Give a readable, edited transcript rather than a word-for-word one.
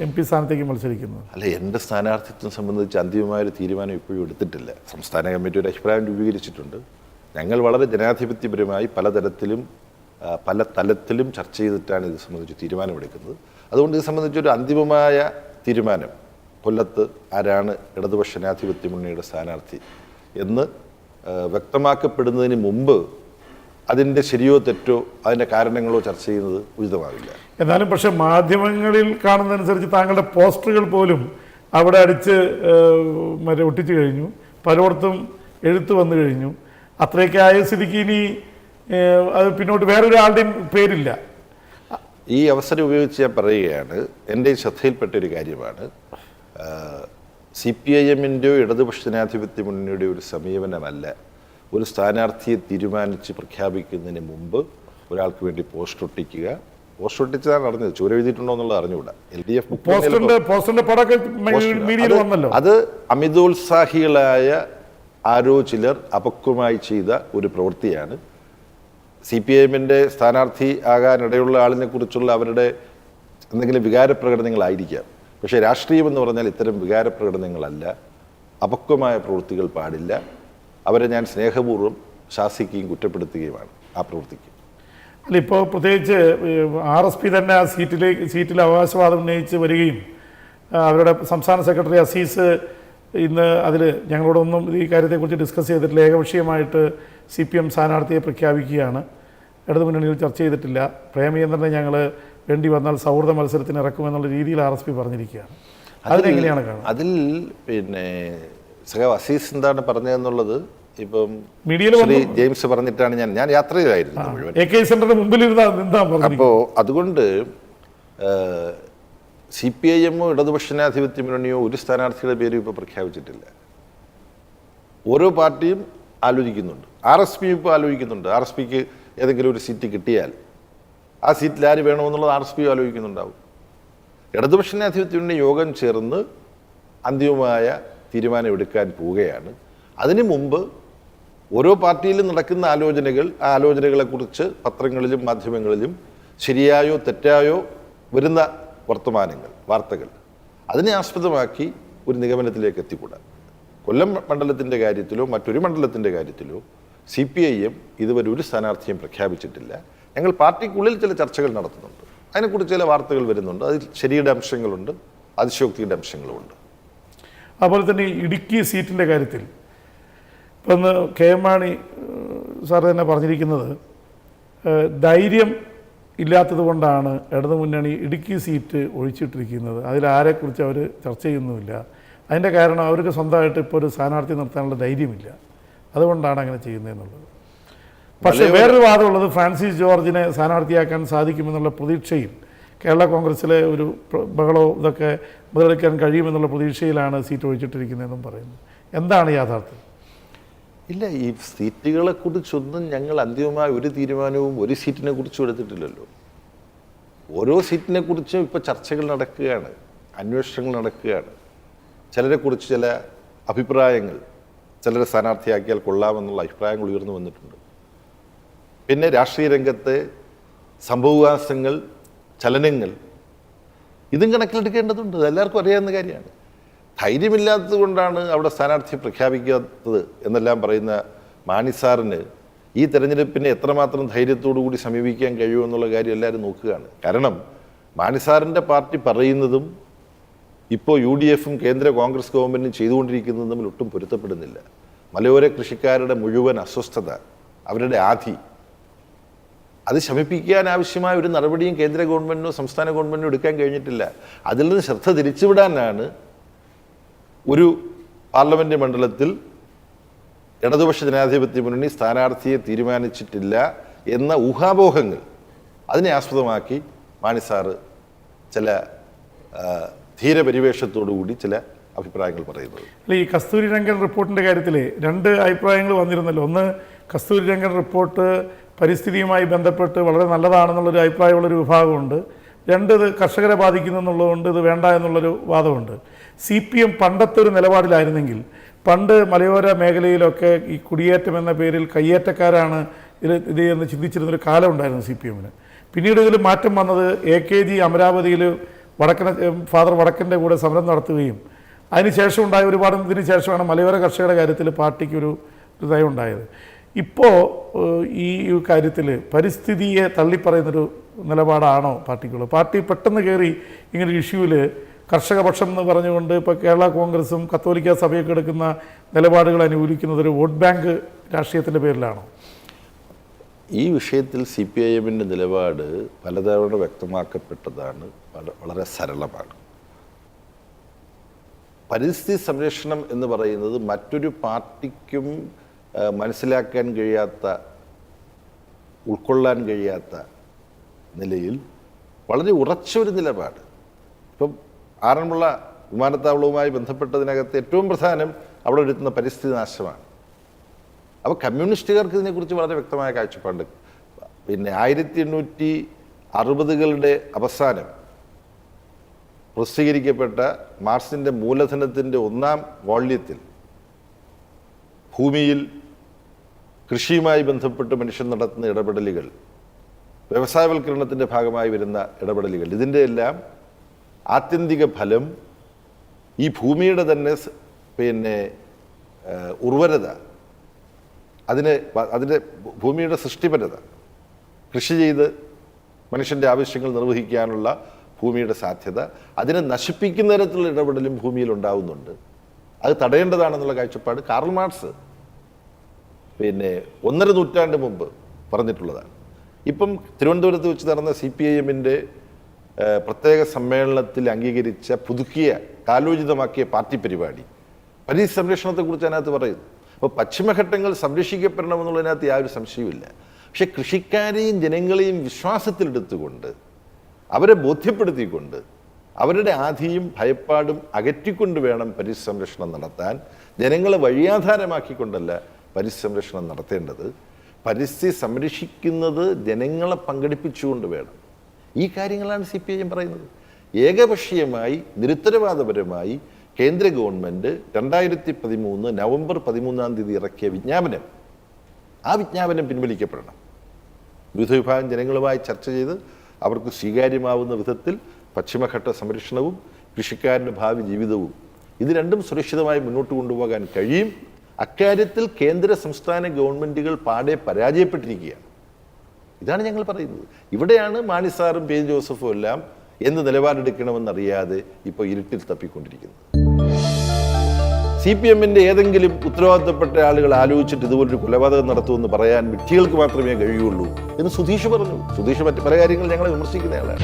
MP സ്ഥാനത്തേക്ക് മത്സരിക്കുന്നത്? അല്ല, എൻ്റെ സ്ഥാനാർത്ഥിത്വം സംബന്ധിച്ച് അന്തിമമായൊരു തീരുമാനം ഇപ്പോഴും എടുത്തിട്ടില്ല. സംസ്ഥാന കമ്മിറ്റി ഒരു അഭിപ്രായം രൂപീകരിച്ചിട്ടുണ്ട്. ഞങ്ങൾ വളരെ ജനാധിപത്യപരമായി പല തലത്തിലും ചർച്ച ചെയ്തിട്ടാണ് ഇത് സംബന്ധിച്ച് തീരുമാനമെടുക്കുന്നത്. അതുകൊണ്ട് ഇത് സംബന്ധിച്ചൊരു അന്തിമമായ തീരുമാനം കൊല്ലത്ത് ആരാണ് ഇടതുപക്ഷ ജനാധിപത്യ മുന്നണിയുടെ സ്ഥാനാർത്ഥി എന്ന് വ്യക്തമാക്കപ്പെടുന്നതിന് മുമ്പ് അതിൻ്റെ ശരിയോ തെറ്റോ അതിൻ്റെ കാരണങ്ങളോ ചർച്ച ചെയ്യുന്നത് ഉചിതമാവില്ല. എന്നാലും പക്ഷെ മാധ്യമങ്ങളിൽ കാണുന്നതനുസരിച്ച് താങ്കളുടെ പോസ്റ്ററുകൾ പോലും അവിടെ അടിച്ച് ഒട്ടിച്ചു കഴിഞ്ഞു, പലയിടത്തും എഴുത്ത് വന്നു കഴിഞ്ഞു. അത്രയൊക്കെ ആയ സ്ഥിതിക്ക് ഇനി അത് പിന്നോട്ട് വേറൊരാളുടെയും പേരില്ല. ഈ അവസരം ഉപയോഗിച്ച് ഞാൻ പറയുകയാണ്, എൻ്റെ ശ്രദ്ധയിൽപ്പെട്ടൊരു കാര്യമാണ്. CPIM-ൻ്റെയോ ഇടതുപക്ഷ ജനാധിപത്യ മുന്നണിയുടെ ഒരു സമീപനമല്ല ഒരു സ്ഥാനാർത്ഥിയെ തീരുമാനിച്ച് പ്രഖ്യാപിക്കുന്നതിന് മുമ്പ് ഒരാൾക്ക് വേണ്ടി പോസ്റ്റർ ഒട്ടിക്കുക. പോസ്റ്റർ ഒട്ടിച്ചതാണ് അറിഞ്ഞത്, ചൂര എഴുതിയിട്ടുണ്ടോ എന്നുള്ളത് അറിഞ്ഞുകൂടാ. LDF അത് അമിതോത്സാഹികളായ ആരോ ചിലർ അപക്വമായി ചെയ്ത ഒരു പ്രവൃത്തിയാണ്. CPIM-ൻ്റെ സ്ഥാനാർത്ഥി ആകാനിടയുള്ള ആളിനെ കുറിച്ചുള്ള അവരുടെ എന്തെങ്കിലും വികാരപ്രകടനങ്ങളായിരിക്കാം. പക്ഷേ രാഷ്ട്രീയം എന്ന് പറഞ്ഞാൽ ഇത്തരം വികാരപ്രകടനങ്ങളല്ല, അപക്വമായ പ്രവൃത്തികൾ പാടില്ല. അവരെ ഞാൻ സ്നേഹപൂർവ്വം ശാസിക്കുകയും കുറ്റപ്പെടുത്തുകയുമാണ് ആ പ്രവൃത്തിക്ക്. അല്ല, ഇപ്പോൾ പ്രത്യേകിച്ച് RSP തന്നെ ആ സീറ്റിൽ അവകാശവാദം ഉന്നയിച്ച് വരികയും അവരുടെ സംസ്ഥാന സെക്രട്ടറി അസീസ് ഇന്ന് അതിൽ ഞങ്ങളോടൊന്നും ഈ കാര്യത്തെക്കുറിച്ച് ഡിസ്കസ് ചെയ്തിട്ടില്ല, ഏകപക്ഷീയമായിട്ട് CPM സ്ഥാനാർത്ഥിയെ പ്രഖ്യാപിക്കുകയാണ്, ഇടതുമുന്നണിയിൽ ചർച്ച ചെയ്തിട്ടില്ല, പ്രേമചന്ദ്രനെ ഞങ്ങൾ വേണ്ടി വന്നാൽ സൗഹൃദ മത്സരത്തിന് ഇറക്കുമെന്നുള്ള രീതിയിൽ RSP പറഞ്ഞിരിക്കുകയാണ്. അതിനെങ്ങനെയാണ് കാണുന്നത്? അതിൽ പിന്നെ അസീസ് എന്താണ് പറഞ്ഞതെന്നുള്ളത് ഇപ്പം മീഡിയയിൽ ജെയിംസ് പറഞ്ഞിട്ടാണ് ഞാൻ യാത്ര ചെയ്തായിരുന്നു മുഴുവൻ. AK സെന്ററിന് മുമ്പിൽ അപ്പോൾ അതുകൊണ്ട് CPIM-ഓ ഇടതുപക്ഷ ജനാധിപത്യ മുന്നണിയോ ഒരു സ്ഥാനാർത്ഥിയുടെ പേരും ഇപ്പോൾ പ്രഖ്യാപിച്ചിട്ടില്ല. ഓരോ പാർട്ടിയും ആലോചിക്കുന്നുണ്ട്. RSP ഇപ്പോൾ ആലോചിക്കുന്നുണ്ട്. RSPക്ക് ഏതെങ്കിലും ഒരു സീറ്റ് കിട്ടിയാൽ ആ സീറ്റിൽ ആര് വേണമെന്നുള്ളത് RSP ആലോചിക്കുന്നുണ്ടാവും. ഇടതുപക്ഷ ജനാധിപത്യ മുന്നണി യോഗം ചേർന്ന് അന്തിമമായ തീരുമാനം എടുക്കാൻ പോവുകയാണ്. അതിനു മുമ്പ് ഓരോ പാർട്ടിയിലും നടക്കുന്ന ആ ആലോചനകളെക്കുറിച്ച് പത്രങ്ങളിലും മാധ്യമങ്ങളിലും ശരിയായോ തെറ്റായോ വരുന്ന വാർത്തകൾ അതിനെ ആസ്പദമാക്കി ഒരു നിഗമനത്തിലേക്ക് എത്തിക്കൂടാ. കൊല്ലം മണ്ഡലത്തിൻ്റെ കാര്യത്തിലോ മറ്റൊരു മണ്ഡലത്തിൻ്റെ കാര്യത്തിലോ CPIM ഇതുവരെ ഒരു സ്ഥാനാർത്ഥിയും പ്രഖ്യാപിച്ചിട്ടില്ല. ഞങ്ങൾ പാർട്ടിക്കുള്ളിൽ ചില ചർച്ചകൾ നടത്തുന്നുണ്ട്, അതിനെക്കുറിച്ച് ചില വാർത്തകൾ വരുന്നുണ്ട്. അതിൽ ശരിയുടെ അംശങ്ങളുണ്ട്, അതിശയോക്തിയുടെ അംശങ്ങളുമുണ്ട്. അതുപോലെ തന്നെ ഇടുക്കി സീറ്റിൻ്റെ കാര്യത്തിൽ ഇപ്പം KM മാണി സാർ തന്നെ പറഞ്ഞിരിക്കുന്നത് ധൈര്യം ഇല്ലാത്തത് കൊണ്ടാണ് ഇടതുമുന്നണി ഇടുക്കി സീറ്റ് ഒഴിച്ചിട്ടിരിക്കുന്നത്, അതിലാരെക്കുറിച്ച് അവർ ചർച്ച ചെയ്യുന്നുമില്ല. അതിൻ്റെ കാരണം അവർക്ക് സ്വന്തമായിട്ട് ഇപ്പോൾ ഒരു സ്ഥാനാർത്ഥി നിർത്താനുള്ള ധൈര്യമില്ല, അതുകൊണ്ടാണ് അങ്ങനെ ചെയ്യുന്നതെന്നുള്ളത്. പക്ഷേ വേറൊരു വാദമുള്ളത് ഫ്രാൻസിസ് ജോർജിനെ സ്ഥാനാർത്ഥിയാക്കാൻ സാധിക്കുമെന്നുള്ള പ്രതീക്ഷയിൽ കേരള കോൺഗ്രസ്സിലെ ഒരു ബഹളവും ഇതൊക്കെ മുതലെടുക്കാൻ കഴിയുമെന്നുള്ള പ്രതീക്ഷയിലാണ് സീറ്റ് ഒഴിച്ചിട്ടിരിക്കുന്നതെന്നും പറയുന്നു. എന്താണ് യാഥാർത്ഥ്യം? ഇല്ല, ഈ സീറ്റുകളെ കുറിച്ചൊന്നും ഞങ്ങൾ അന്തിമമായ ഒരു തീരുമാനവും ഒരു സീറ്റിനെ കുറിച്ചും എടുത്തിട്ടില്ലല്ലോ. ഓരോ സീറ്റിനെ കുറിച്ചും ഇപ്പോൾ ചർച്ചകൾ നടക്കുകയാണ്, അന്വേഷണങ്ങൾ നടക്കുകയാണ്. ചിലരെക്കുറിച്ച് ചില അഭിപ്രായങ്ങൾ, ചിലരെ സ്ഥാനാർത്ഥിയാക്കിയാൽ കൊള്ളാമെന്നുള്ള അഭിപ്രായങ്ങൾ ഉയർന്നു വന്നിട്ടുണ്ട്. പിന്നെ രാഷ്ട്രീയ രംഗത്തെ സംഭവവികാസങ്ങൾ, ചലനങ്ങൾ, ഇതും കണക്കിലെടുക്കേണ്ടതുണ്ട്. അതെല്ലാവർക്കും അറിയാവുന്ന കാര്യമാണ്. ധൈര്യമില്ലാത്തത് കൊണ്ടാണ് അവിടെ സ്ഥാനാർത്ഥി പ്രഖ്യാപിക്കാത്തത് എന്നെല്ലാം പറയുന്ന മാണി സാറിന് ഈ തെരഞ്ഞെടുപ്പിനെ എത്രമാത്രം ധൈര്യത്തോടു കൂടി സമീപിക്കാൻ കഴിയുമെന്നുള്ള കാര്യം എല്ലാവരും നോക്കുകയാണ്. കാരണം മാണി സാറിൻ്റെ പാർട്ടി പറയുന്നതും ഇപ്പോൾ UDF-ഉം കേന്ദ്ര കോൺഗ്രസ് ഗവൺമെൻറ്റും ചെയ്തുകൊണ്ടിരിക്കുന്നതും തമ്മിൽ ഒട്ടും പൊരുത്തപ്പെടുന്നില്ല. മലയോര കൃഷിക്കാരുടെ മുഴുവൻ അസ്വസ്ഥത, അവരുടെ ആധി, അത് ശമിപ്പിക്കാൻ ആവശ്യമായ ഒരു നടപടിയും കേന്ദ്ര ഗവൺമെൻറ്റിനോ സംസ്ഥാന ഗവൺമെൻറ്റിനോ എടുക്കാൻ കഴിഞ്ഞിട്ടില്ല. അതിൽ നിന്ന് ശ്രദ്ധ തിരിച്ചുവിടാനാണ് ഒരു പാർലമെൻറ്റ് മണ്ഡലത്തിൽ ഇടതുപക്ഷ ജനാധിപത്യ മുന്നണി സ്ഥാനാർത്ഥിയെ തീരുമാനിച്ചിട്ടില്ല എന്ന ഊഹാപോഹങ്ങൾ അതിനെ ആസ്പദമാക്കി മാണി സാറ് ചില ധീരപരിവേഷത്തോടുകൂടി ചില അഭിപ്രായങ്ങൾ പറയുന്നത്. അല്ല, ഈ കസ്തൂരി രംഗൻ റിപ്പോർട്ടിൻ്റെ കാര്യത്തിൽ രണ്ട് അഭിപ്രായങ്ങൾ വന്നിരുന്നല്ലോ. ഒന്ന്, കസ്തൂരി രംഗൻ റിപ്പോർട്ട് പരിസ്ഥിതിയുമായി ബന്ധപ്പെട്ട് വളരെ നല്ലതാണെന്നുള്ളൊരു അഭിപ്രായമുള്ളൊരു വിഭാഗമുണ്ട്. രണ്ട്, ഇത് കർഷകരെ ബാധിക്കുന്നു എന്നുള്ളതുകൊണ്ട് ഇത് വേണ്ട എന്നുള്ളൊരു വാദമുണ്ട്. CPM പണ്ടത്തെ ഒരു നിലപാടിലായിരുന്നെങ്കിൽ, പണ്ട് മലയോര മേഖലയിലൊക്കെ ഈ കുടിയേറ്റം എന്ന പേരിൽ കയ്യേറ്റക്കാരാണ് ഇത് എന്ന് ചിന്തിച്ചിരുന്നൊരു കാലം ഉണ്ടായിരുന്നു CPM-ന്. പിന്നീട് ഇതിൽ മാറ്റം വന്നത് AKG അമരാവതിയിൽ ഫാദർ വടക്കൻ്റെ കൂടെ സമരം നടത്തുകയും അതിനുശേഷം ഉണ്ടായ ഒരുപാട് ഇതിന് ശേഷമാണ് മലയോര കർഷകരുടെ കാര്യത്തിൽ പാർട്ടിക്കൊരു നയം ഉണ്ടായത്. ഇപ്പോൾ ഈ കാര്യത്തിൽ പരിസ്ഥിതിയെ തള്ളിപ്പറയുന്നൊരു നിലപാടാണോ പാർട്ടിക്കുള്ളത്? പാർട്ടി പെട്ടെന്ന് കയറി ഇങ്ങനൊരു ഇഷ്യൂവിൽ കർഷകപക്ഷം എന്ന് പറഞ്ഞുകൊണ്ട് ഇപ്പോൾ കേരള കോൺഗ്രസും കത്തോലിക്ക സഭയൊക്കെ എടുക്കുന്ന നിലപാടുകൾ അനുകൂലിക്കുന്നത് ഒരു വോട്ട് ബാങ്ക് രാഷ്ട്രീയത്തിൻ്റെ പേരിലാണോ? ഈ വിഷയത്തിൽ CPIM-ൻ്റെ നിലപാട് പലതവണ വ്യക്തമാക്കപ്പെട്ടതാണ്. വളരെ സരളമാണ്. പരിസ്ഥിതി സംരക്ഷണം എന്ന് പറയുന്നത് മറ്റൊരു പാർട്ടിക്കും മനസ്സിലാക്കാൻ കഴിയാത്ത, ഉൾക്കൊള്ളാൻ കഴിയാത്ത നിലയിൽ വളരെ ഉറച്ചൊരു നിലപാട്. ഇപ്പം ആറന്മുള വിമാനത്താവളവുമായി ബന്ധപ്പെട്ടതിനകത്ത് ഏറ്റവും പ്രധാനം അവിടെ വരുത്തുന്ന പരിസ്ഥിതി നാശമാണ്. അപ്പോൾ കമ്മ്യൂണിസ്റ്റുകാർക്ക് ഇതിനെക്കുറിച്ച് വളരെ വ്യക്തമായ കാഴ്ചപ്പാട്. പിന്നെ 1860കളുടെ അവസാനം പ്രസിദ്ധീകരിക്കപ്പെട്ട മാർക്സിൻ്റെ മൂലധനത്തിൻ്റെ 1-ാം വോള്യത്തിൽ ഭൂമിയിൽ കൃഷിയുമായി ബന്ധപ്പെട്ട് മനുഷ്യൻ നടത്തുന്ന ഇടപെടലുകൾ, വ്യവസായവൽക്കരണത്തിൻ്റെ ഭാഗമായി വരുന്ന ഇടപെടലുകൾ, ഇതിൻ്റെ എല്ലാം ആത്യന്തിക ഫലം ഈ ഭൂമിയുടെ തന്നെ ഉർവരത, അതിൻ്റെ ഭൂമിയുടെ സൃഷ്ടിപരത, കൃഷി ചെയ്ത് മനുഷ്യൻ്റെ ആവശ്യങ്ങൾ നിർവഹിക്കാനുള്ള ഭൂമിയുടെ സാധ്യത, അതിനെ നശിപ്പിക്കുന്ന തരത്തിലുള്ള ഇടപെടലും ഭൂമിയിൽ ഉണ്ടാവുന്നുണ്ട്. അത് തടയേണ്ടതാണെന്നുള്ള കാഴ്ചപ്പാട് കാർൽ മാർക്സ് 1.5 നൂറ്റാണ്ട് മുമ്പ് പറഞ്ഞിട്ടുള്ളതാണ്. ഇപ്പം തിരുവനന്തപുരത്ത് വെച്ച് നടന്ന CPIM-ൻ്റെ പ്രത്യേക സമ്മേളനത്തിൽ അംഗീകരിച്ച, പുതുക്കിയ, കാലോചിതമാക്കിയ പാർട്ടി പരിപാടി പരിസ്ഥിതി സംരക്ഷണത്തെക്കുറിച്ച് അതിനകത്ത് പറയുന്നു. അപ്പോൾ പശ്ചിമഘട്ടങ്ങൾ സംരക്ഷിക്കപ്പെടണമെന്നുള്ളതിനകത്ത് യാതൊരു സംശയവുമില്ല. പക്ഷെ കൃഷിക്കാരെയും ജനങ്ങളെയും വിശ്വാസത്തിലെടുത്തുകൊണ്ട്, അവരെ ബോധ്യപ്പെടുത്തിക്കൊണ്ട്, അവരുടെ ആധിയും ഭയപ്പാടും അകറ്റിക്കൊണ്ട് വേണം പരിസ്ഥിതി സംരക്ഷണം നടത്താൻ. ജനങ്ങളെ വഴിയാധാരമാക്കിക്കൊണ്ടല്ല പരിസ്ഥിതി സംരക്ഷണം നടത്തേണ്ടത്. പരിസ്ഥിതി സംരക്ഷിക്കുന്നത് ജനങ്ങളെ പങ്കെടുപ്പിച്ചുകൊണ്ട് വേണം. ഈ കാര്യങ്ങളാണ് CPIM പറയുന്നത്. ഏകപക്ഷീയമായി, നിരുത്തരവാദപരമായി കേന്ദ്ര ഗവൺമെൻറ് 2013 നവംബർ 13-ാം തീയതി ഇറക്കിയ വിജ്ഞാപനം, ആ വിജ്ഞാപനം പിൻവലിക്കപ്പെടണം. വിവിധ വിഭാഗം ജനങ്ങളുമായി ചർച്ച ചെയ്ത് അവർക്ക് സ്വീകാര്യമാവുന്ന വിധത്തിൽ പശ്ചിമഘട്ട സംരക്ഷണവും കൃഷിക്കാരൻ്റെ ഭാവി ജീവിതവും ഇത് രണ്ടും സുരക്ഷിതമായി മുന്നോട്ട് കൊണ്ടുപോകാൻ കഴിയും. അക്കാര്യത്തിൽ കേന്ദ്ര സംസ്ഥാന ഗവൺമെൻറ്റുകൾ പാടെ പരാജയപ്പെട്ടിരിക്കുകയാണ്. ഇതാണ് ഞങ്ങൾ പറയുന്നത്. ഇവിടെയാണ് മാണി സാറും P. ജോസഫും എല്ലാം എന്ത് നിലപാടെടുക്കണമെന്നറിയാതെ ഇപ്പോൾ ഇരുട്ടിൽ തപ്പിക്കൊണ്ടിരിക്കുന്നത്. CPM-ൻ്റെ ഏതെങ്കിലും ഉത്തരവാദിത്തപ്പെട്ട ആളുകൾ ആലോചിച്ചിട്ട് ഇതുപോലൊരു കൊലപാതകം നടത്തുമെന്ന് പറയാൻ വിഡ്ഢികൾക്ക് മാത്രമേ കഴിയുള്ളൂ എന്ന് സുധീഷ് പറഞ്ഞു. സുധീഷ് മറ്റു പല കാര്യങ്ങൾ ഞങ്ങളെ വിമർശിക്കുന്നയാളാണ്.